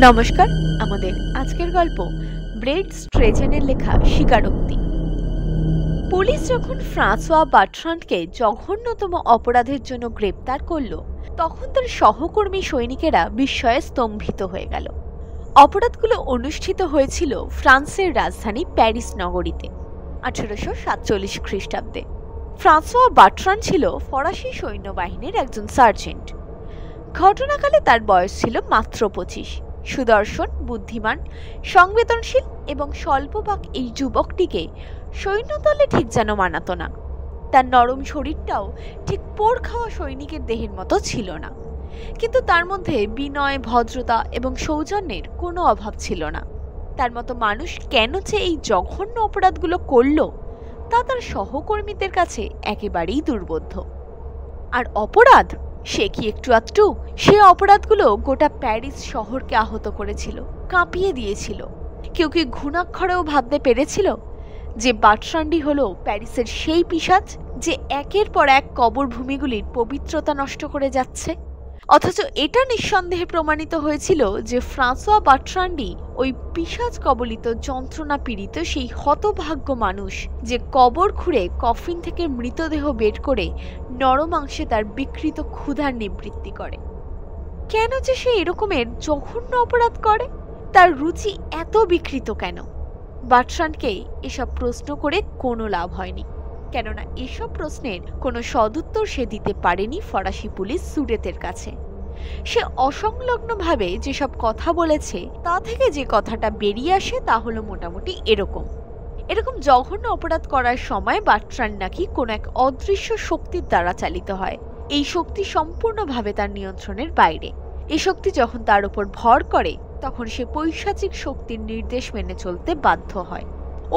নমস্কার, আমাদের আজকের গল্প ব্রেড স্ট্রেজেনের লেখা স্বীকারোক্তি। পুলিশ যখন ফ্রাঁসোয়া বার্ট্রান্ডকে জঘন্যতম অপরাধের জন্য গ্রেপ্তার করল, তখন তার সহকর্মী সৈনিকেরা বিস্ময়ে স্তম্ভিত হয়ে গেল। অপরাধগুলো অনুষ্ঠিত হয়েছিল ফ্রান্সের রাজধানী প্যারিস নগরীতে 1847 খ্রিস্টাব্দে। ফ্রাঁসোয়া বার্ট্রান্ড ছিল ফরাসি সৈন্যবাহিনীর একজন সার্জেন্ট। ঘটনাকালে তার বয়স ছিল মাত্র 25। সুদর্শন, বুদ্ধিমান, সংবেদনশীল এবং স্বল্পবাক এই যুবকটিকে সৈন্যদলে ঠিক যেন মানাত না। তার নরম শরীরটাও ঠিক পোড় খাওয়া সৈনিকের দেহের মতো ছিল না, কিন্তু তার মধ্যে বিনয়, ভদ্রতা এবং সৌজন্যের কোনো অভাব ছিল না। তার মতো মানুষ কেন যে এই জঘন্য অপরাধগুলো করল, তা তার সহকর্মীদের কাছে একেবারেই দুর্বোধ্য। আর অপরাধ সে কি একটু আধটু? সে অপরাধগুলো গোটা প্যারিস শহরকে আহত করেছিল, কাঁপিয়ে দিয়েছিল। কেউ কি ঘুণাক্ষরেও ভাবতে পেরেছিল যে বার্ট্রান্ডই হলো প্যারিসের সেই পিশাচ যে একের পর এক কবর ভূমিগুলির পবিত্রতা নষ্ট করে যাচ্ছে? অথচ এটা নিঃসন্দেহে প্রমাণিত হয়েছিল যে ফ্রাঁসোয়া বার্ট্রান্ডই ওই পিশাচ কবলিত, যন্ত্রণা পীড়িত সেই হতভাগ্য মানুষ যে কবর খুঁড়ে কফিন থেকে মৃতদেহ বের করে নরমাংসে তার বিকৃত ক্ষুধার নিবৃত্তি করে। কেন যে সে এরকমের জঘন্য অপরাধ করে? তার রুচি এত বিকৃত কেন? বার্ট্রান্ডকে এসব প্রশ্ন করে কোনো লাভ হয়নি, কেননা এসব প্রশ্নের কোনো সদুত্তর সে দিতে পারেনি ফরাসি পুলিশ সুরেতের কাছে। সে অসংলগ্নভাবে যেসব কথা বলেছে, তা থেকে যে কথাটা বেরিয়ে আসে তা হলো মোটামুটি এরকম জঘন্য অপরাধ করার সময় বার্ট্রান্ড নাকি কোনো এক অদৃশ্য শক্তির দ্বারা চালিত হয়। এই শক্তি সম্পূর্ণভাবে তার নিয়ন্ত্রণের বাইরে। এই শক্তি যখন তার উপর ভর করে, তখন সে পৈশাচিক শক্তির নির্দেশ মেনে চলতে বাধ্য হয়।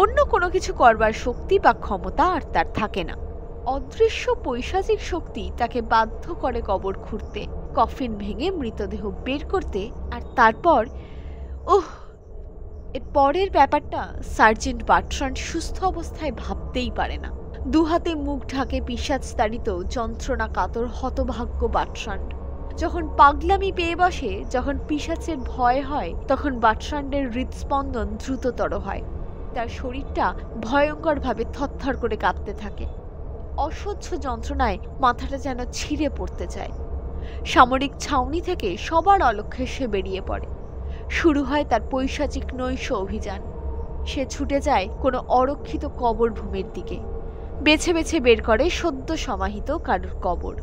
অন্য কোনো কিছু করবার শক্তি বা ক্ষমতা আর তার থাকে না। অদৃশ্য পৈশাচিক শক্তি তাকে বাধ্য করে কবর খুঁড়তে, কফিন ভেঙে মৃতদেহ বের করতে, আর তারপর এর পরের ব্যাপারটা সার্জেন্ট বার্ট্রান্ড সুস্থ অবস্থায় ভাবতেই পারে না। দুহাতে মুখ ঢাকে পিশাচতাড়িত যন্ত্রণা কাতর হতভাগ্য বার্ট্রান্ড যখন পাগলামি পেয়ে বসে, যখন পিশাচের ভয় হয়, তখন বার্ট্রান্ডের হৃদস্পন্দন দ্রুততর হয়। তার শরীরটা ভয়ঙ্করভাবে থরথর করে কাঁপতে থাকে। অসহ্য যন্ত্রণায় মাথাটা যেন ছিঁড়ে পড়তে চায়। সামরিক ছাউনি থেকে সবার অলক্ষ্যে সে বেরিয়ে পড়ে। শুরু হয় তার পৈশাচিক নৈশ অভিযান। সে ছুটে যায় কোনো অরক্ষিত কবর ভূমির দিকে, বেছে বেছে বের করে সদ্য সমাহিত কারোর কবর।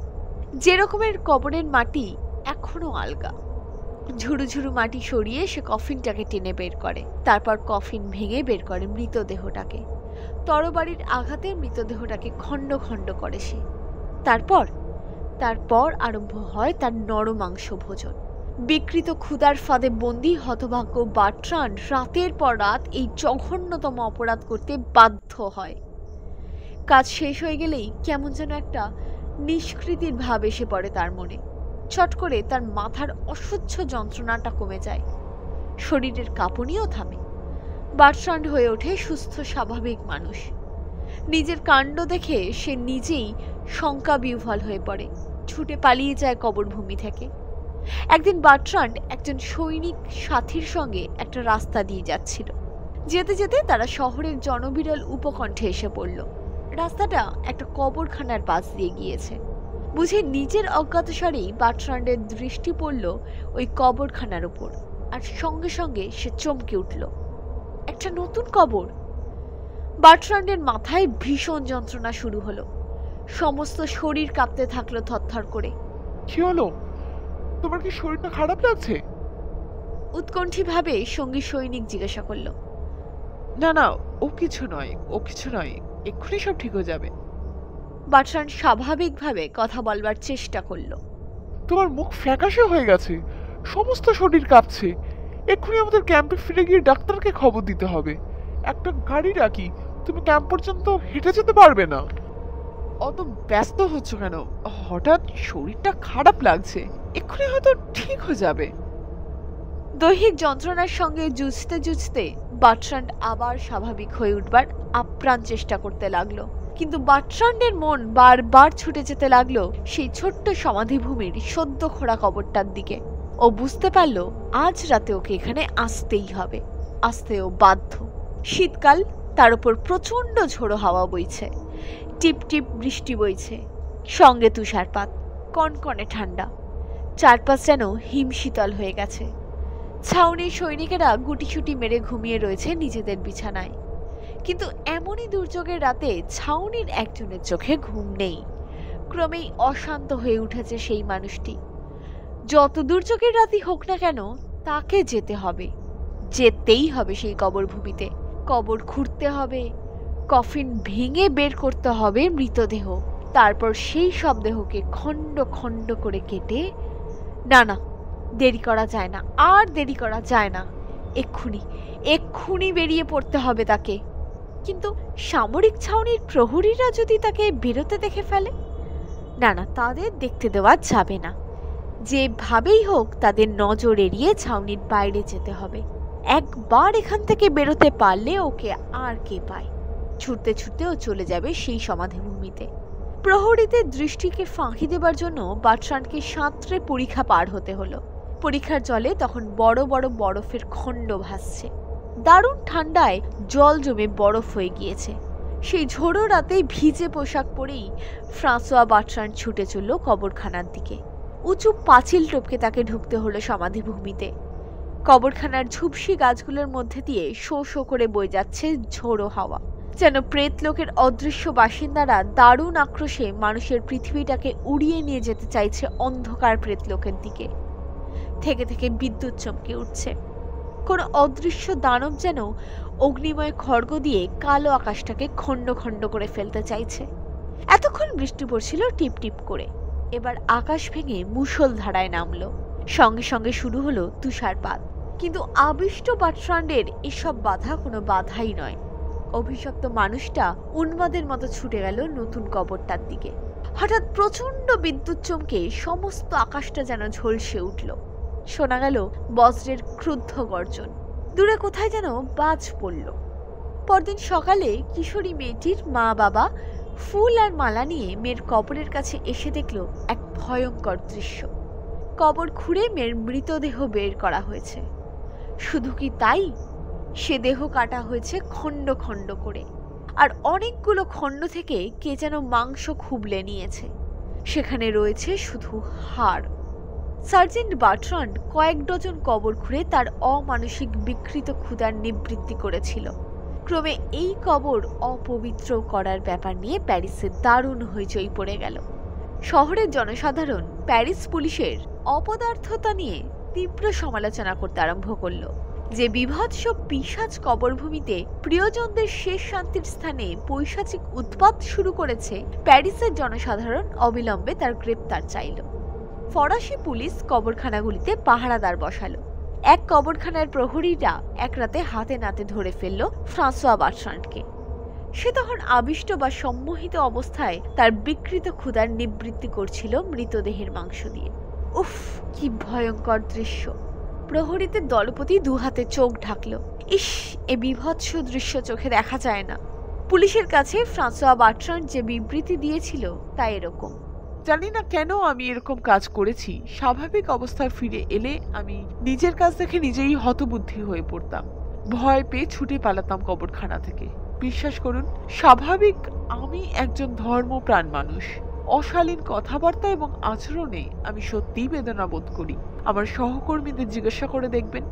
যে রকমের কবরের মাটি এখনো আলগা। ঝুরু ঝুরু মাটি সরিয়ে সে কফিনটাকে টেনে বের করে। তারপর কফিন ভেঙে বের করে মৃতদেহটাকে। তরবারির আঘাতে মৃতদেহটাকে খণ্ড খণ্ড করে সে। তারপর আরম্ভ হয় তার নরমাংস ভোজন। বিকৃত ক্ষুধার ফাঁদে বন্দী হতভাগ্য বার্ট্রান্ড রাতের পর রাত এই জঘন্যতম অপরাধ করতে বাধ্য হয়। কাজ শেষ হয়ে গেলেই কেমন যেন একটা নিষ্কৃতির ভাব এসে পড়ে তার মনে। চট করে তার মাথার অসহ্য যন্ত্রণাটা কমে যায়, শরীরের কাঁপুনিও থামে। বার্ট্রান্ড হয়ে ওঠে সুস্থ স্বাভাবিক মানুষ। নিজের কাণ্ড দেখে সে নিজেই শঙ্কা বিহ্বল হয়ে পড়ে, ছুটে পালিয়ে যায় কবরভূমি থেকে। একদিন বার্ট্রান্ড একজন সৈনিক সাথীর সঙ্গে একটা রাস্তা দিয়ে যাচ্ছিল। যেতে যেতে তারা শহরের জনবিরল উপকণ্ঠে এসে পড়ল। রাস্তাটা একটা কবরখানার পাশ দিয়ে গিয়েছে। বুঝে নিজের অজ্ঞাতসারেই বার্ট্রান্ডের দৃষ্টি পড়ল ওই কবরখানার উপর, আর সঙ্গে সঙ্গে সে চমকে উঠল। একটা নতুন কবর! বার্ট্রান্ডের মাথায় ভীষণ যন্ত্রণা শুরু হলো। সমস্ত শরীর কাঁপতে থাকলো থরথর করে। কি হলো? তোমার কি শরীরটা খারাপ লাগছে? উৎকণ্ঠিভাবে সঙ্গী সৈনিক জিজ্ঞাসা করল। না, ও কিছু নয়, এক্ষুনি সব ঠিক হয়ে যাবে। বার্ট্রান্ড স্বাভাবিকভাবে কথা বলবার চেষ্টা করল। তোমার মুখ ফ্যাকাশে হয়ে গেছে, সমস্ত শরীর কাঁপছে। এক্ষুনি আমাদের ক্যাম্পে ফিরে গিয়ে ডাক্তারকে খবর দিতে হবে। একটা গাড়ি রাখি, তুমি ক্যাম্প পর্যন্ত হেঁটে যেতে পারবে না। অত ব্যস্ত হচ্ছ কেন? হঠাৎ শরীরটা খারাপ লাগছে, এক্ষুনি হয়তো ঠিক হয়ে যাবে। দৈহিক যন্ত্রণার সঙ্গে যুঝতে যুঝতে বার্ট্রান্ড আবার স্বাভাবিক হয়ে উঠবার আপ্রাণ চেষ্টা করতে লাগলো। কিন্তু বার্ট্রান্ডের মন বারবার ছুটে যেতে লাগলো সেই ছোট্ট সমাধিভূমির সদ্য খোঁড়া কবরটার দিকে। ও বুঝতে পারল আজ রাতে ওকে এখানে আসতেই হবে, আসতেও বাধ্য। শীতকাল, তার উপর প্রচন্ড ঝোড়ো হাওয়া বইছে, টিপ টিপ বৃষ্টি বইছে, সঙ্গে তুষারপাত, কনকনে ঠান্ডা, চারপাশ যেন হিমশীতল হয়ে গেছে। ছাউনির সৈনিকেরা গুটিসুটি মেরে ঘুমিয়ে রয়েছে নিজেদের বিছানায়। কিন্তু এমনই দুর্যোগের রাতে ছাউনির একজনের চোখে ঘুম নেই। ক্রমেই অশান্ত হয়ে উঠেছে সেই মানুষটি। যত দুর্যোগের রাতই হোক না কেন, তাকে যেতে হবে, যেতেই হবে সেই কবরভূমিতে। কবর খুঁড়তে হবে, কফিন ভেঙে বের করতে হবে মৃতদেহ, তারপর সেই সব দেহকে খণ্ড খণ্ড করে কেটে। না না, দেরি করা যায় না, আর দেরি করা যায় না, এক্ষুনি এক্ষুনি বেরিয়ে পড়তে হবে তাকে। কিন্তু সামরিক ছাউনির প্রহরীরা যদি তাকে বেরোতে দেখে ফেলে? না না, তাদের দেখতে দেওয়া যাবে না। যেভাবেই হোক তাদের নজর এড়িয়ে ছাউনির বাইরে যেতে হবে। একবার এখান থেকে বেরোতে পারলে ওকে আর কে পায়। ছুটতে ছুটতেও চলে যাবে সেই সমাধিভূমিতে। প্রহরীদের দৃষ্টিকে ফাঁকি দেবার জন্য বার্ট্রান্ডকে সাঁতরে পরীক্ষা পার হতে হলো। পরীক্ষার জলে তখন বড় বড় বরফের খণ্ড ভাসছে। দারুণ ঠান্ডায় জল জমে বরফ হয়ে গিয়েছে। সেই ঝোড়ো রাতে ভিজে পোশাক পরেই ফ্রাঁসোয়া বার্ট্রান্ড ছুটে চলল কবরখানার দিকে। উঁচু পাঁচিল টপকে তাকে ঢুকতে হলো সমাধিভূমিতে। কবরখানার ঝুপসি গাছগুলোর মধ্যে দিয়ে শো শো করে বয়ে যাচ্ছে ঝোড়ো হাওয়া, যেন প্রেতলোকের অদৃশ্য বাসিন্দারা দারুণ আক্রোশে মানুষের পৃথিবীটাকে উড়িয়ে নিয়ে যেতে চাইছে অন্ধকার প্রেতলোকের দিকে। থেকে থেকে বিদ্যুৎ চমকে উঠছে। কোনো অদৃশ্য দানব যেন অগ্নিময় খড়গ দিয়ে কালো আকাশটাকে খণ্ড খণ্ড করে ফেলতে চাইছে। এতক্ষণ বৃষ্টি পড়ছিল টিপ টিপ করে, এবার আকাশ ভেঙে মুষলধারায় নামলো। সঙ্গে সঙ্গে শুরু হলো তুষারপাত। কিন্তু আবিষ্ট বার্ট্রান্ডের এসব বাধা কোনো বাধাই নয়। অভিশপ্ত মানুষটা উন্মাদের মতো ছুটে গেল নতুন কবরটার দিকে। হঠাৎ প্রচন্ড বিদ্যুৎ চমকে সমস্ত আকাশটা যেন ঝলসে উঠল। শোনা গেল বজ্রের ক্রুদ্ধ গর্জন। দূরে কোথায় যেন বাজ পড়ল। পরদিন সকালে কিশোরী মেয়েটির মা বাবা ফুল আর মালা নিয়ে মেয়ের কবরের কাছে এসে দেখল এক ভয়ঙ্কর দৃশ্য। কবর খুঁড়ে মেয়ের মৃতদেহ বের করা হয়েছে। শুধু কি তাই, সে দেহ কাটা হয়েছে খণ্ড খণ্ড করে, আর অনেকগুলো খণ্ড থেকে কে যেন মাংস খুবলে নিয়েছে। সেখানে রয়েছে শুধু হাড়। সার্জেন্ট বার্ট্রান্ড কয়েক ডজন কবর খুঁড়ে তার অমানসিক বিকৃত ক্ষুধার নিবৃত্তি করেছিল। ক্রমে এই কবর অপবিত্র করার ব্যাপার নিয়ে প্যারিসে দারুণ হইচই পড়ে গেল। শহরের জনসাধারণ প্যারিস পুলিশের অপদার্থতা নিয়ে তীব্র সমালোচনা করতে আরম্ভ করল। যে বিভৎস পিশাচ কবরভূমিতে প্রিয়জনদের শেষ শান্তির স্থানে পৈশাচিক উৎপাত শুরু করেছে, প্যারিসের জনসাধারণ অবিলম্বে তার গ্রেপ্তার চাইল। ফরাসি পুলিশ কবরখানাগুলিতে পাহারাদার বসালো। এক কবরখানার প্রহরীরা এক রাতে হাতে নাতে ধরে ফেলল ফ্রাঁসোয়া বার্ট্রান্ডকে। সে তখন আবিষ্ট বা সম্মোহিত অবস্থায় তার বিকৃত ক্ষুধার নিবৃত্তি করছিল মৃতদেহের মাংস দিয়ে। উফ, কি ভয়ঙ্কর দৃশ্য! প্রহরীদের দলপতি দুহাতে চোখ ঢাকল। ইস, এ বিভৎস দৃশ্য চোখে দেখা যায় না। পুলিশের কাছে ফ্রাঁসোয়া বার্ট্রান্ড যে বিবৃতি দিয়েছিল তা এরকম। জানি না কেন আমি এরকম কাজ করেছি। স্বাভাবিক অবস্থায় ফিরে এলে আমি নিজের কাজ দেখে নিজেই হতবুদ্ধি হয়ে পড়তাম। ভয় পেয়ে ছুটে পালাতাম কবরখানা থেকে। বিশ্বাস করুন, স্বাভাবিক আমি একজন ধর্মপ্রাণ মানুষ। অশালীন কথাবার্তা এবং আচরণে আমি সত্যিই বেদনা বোধ করি। আমার সহকর্মীদের জিজ্ঞাসা করে দেখবেন,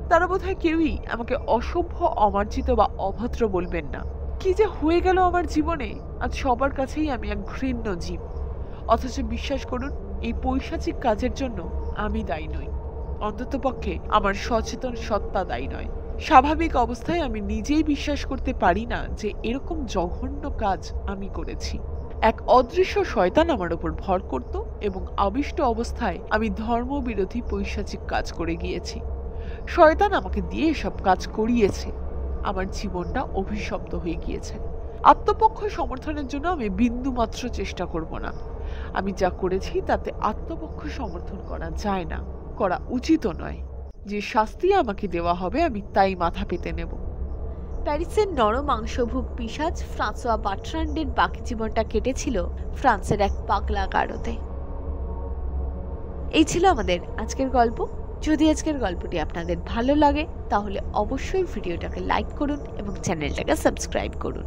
তারা বোধহয় কেউই আমাকে অসভ্য, অমার্জিত বা অভদ্র বলবেন না। কি যে হয়ে গেল আমার জীবনে, আজ সবার কাছেই আমি এক ঘৃণ্য জীব। অথচ বিশ্বাস করুন, এই পৈশাচিক কাজের জন্য আমি দায়ী নই। অন্ততপক্ষে আমার সচেতন সত্তা দায়ী নয়। স্বাভাবিক অবস্থায় আমি নিজেই বিশ্বাস করতে পারি না যে এরকম জঘন্য কাজ আমি করেছি। এক অদৃশ্য শয়তান আমার উপর ভর করত এবং আবিষ্ট অবস্থায় আমি ধর্মবিরোধী পৈশাচিক কাজ করে গিয়েছি। শয়তান আমাকে দিয়ে এসব কাজ করিয়েছে। আমার জীবনটা অভিশপ্ত হয়ে গিয়েছে। আত্মপক্ষ সমর্থনের জন্য আমি বিন্দুমাত্র চেষ্টা করব না। আমি যা করেছি তাতে আত্মপক্ষ সমর্থন করা যায় না, করা উচিত নয়। যে শাস্তি আমাকে দেওয়া হবে আমি তাই মাথা পেতে নেব। প্যারিসের নরমাংসভুক পিশাচ ফ্রাঁসোয়া বার্ট্রান্ডের বাকি জীবনটা কেটেছিল ফ্রান্সের এক পাগলা গারদে। এই ছিল আমাদের আজকের গল্প। যদি আজকের গল্পটি আপনাদের ভালো লাগে তাহলে অবশ্যই ভিডিওটাকে লাইক করুন এবং চ্যানেলটাকে সাবস্ক্রাইব করুন।